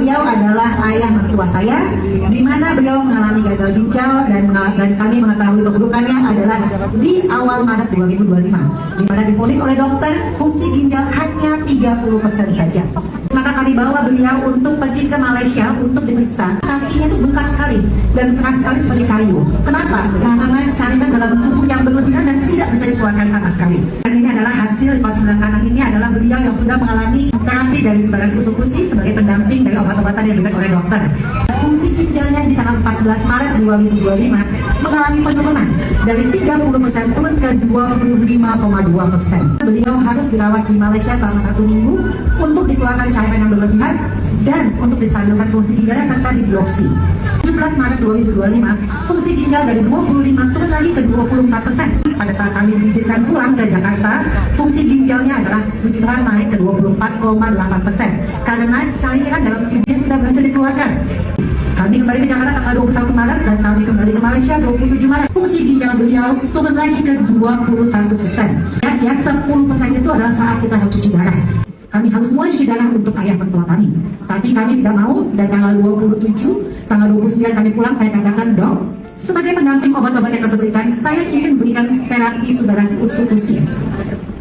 Beliau adalah ayah mertua saya, di mana beliau mengalami gagal ginjal dan kami mengetahui keburukannya adalah di awal Maret 2025, di mana divonis oleh dokter fungsi ginjal hanya 30% saja. Maka kami bawa beliau untuk pergi ke Malaysia untuk diperiksa. Kakinya itu bengkak sekali dan keras sekali seperti kayu. Kenapa? Karena cairan dalam tubuh yang berlebihan dan tidak bisa dikeluarkan sama sekali. Dan ini adalah hasil di sebelah kanan ini adalah beliau yang sudah mengalami terapi dari saudara Sukusi sebagai pendamping dari obat-obatan yang diberikan oleh dokter. Fungsi ginjalnya di tanggal 14 Maret 2025 mengalami penurunan dari 30% turun ke 25,2%. Beliau harus dirawat di Malaysia selama 1 minggu untuk dikeluarkan cairan yang berlebihan dan untuk distabilkan fungsi ginjalnya serta dibiopsi. 17 Maret 2025, fungsi ginjal dari 25 turun lagi ke 24%. Pada saat kami diizinkan pulang ke Jakarta, fungsi ginjalnya adalah puji Tuhan naik ke 24,8% karena cairan dalam tubuhnya sudah berhasil dikeluarkan. Kami kembali ke Jakarta tanggal 21 Maret dan kami kembali ke Malaysia 27 Maret. Fungsi ginjal beliau turun lagi ke 21%. Ya, 10% itu adalah saat kita harus cuci darah. Kami harus mulai cuci darah untuk ayah mertua kami. Tapi kami tidak mau, dan tanggal 27, tanggal 29 kami pulang, saya katakan, Dok, sebagai pendamping obat-obat yang kita berikan, saya ingin berikan terapi saudara Sukusi.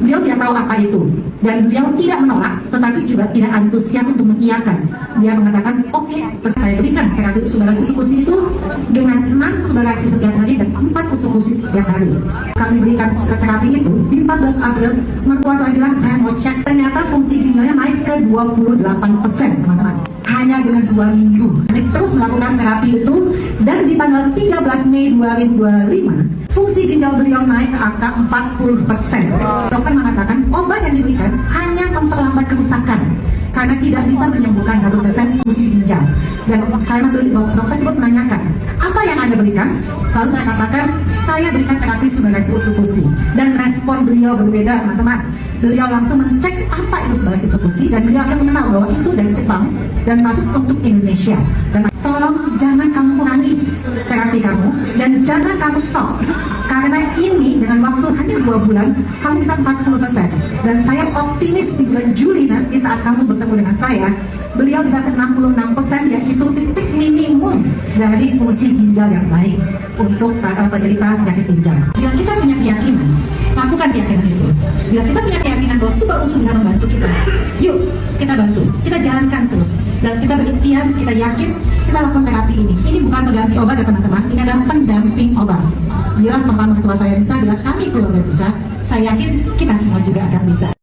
Beliau tidak tahu apa itu, dan beliau tidak menolak, tetapi juga tidak antusias untuk mengiyakan. Dia mengatakan, oke, saya berikan terapi saudara Sukusi itu dengan 6 subagasi setiap hari dan 4 Sukusi setiap hari. Kami berikan terapi itu di 14 April. Mertua saya bilang, saya mau cek, ternyata fungsi ginjalnya naik ke 28%, teman-teman. Hanya dengan 2 minggu. Kami terus melakukan terapi itu, dan di tanggal 13 Mei 2025, fungsi ginjal beliau naik ke angka 40%. Dokter mengatakan obat yang diberikan hanya memperlambat kerusakan karena tidak bisa menyembuhkan 100% fungsi ginjal. Dan karena dokter pun menanyakan, apa yang Anda berikan? Lalu saya katakan, saya berikan terapi subagasi Sukusi. Dan respon beliau berbeda, teman-teman. Beliau langsung mencek apa itu subagasi Sukusi dan beliau akan mengenal bahwa itu dari Jepang dan masuk untuk Indonesia. Dan tolong jangan kamu kurangi terapi kamu dan jangan kamu stop. Karena ini dengan waktu hanya 2 bulan, kamu bisa 40%. Dan saya optimis di bulan Juli nanti saat kamu bertemu dengan saya, beliau bisa ke 66%, yaitu titik minimum dari fungsi ginjal yang baik untuk para penderita penyakit ginjal. Bila kita punya keyakinan, lakukan keyakinan itu. Bila kita punya keyakinan bahwa super unsur bisa membantu kita, yuk kita bantu, kita jalankan terus. Dan kita berikhtiar, kita yakin, kita lakukan terapi ini. Ini bukan pengganti obat ya teman-teman, ini adalah pendamping obat. Bila papa mertua saya bisa, bila kami keluarga bisa, saya yakin kita semua juga akan bisa.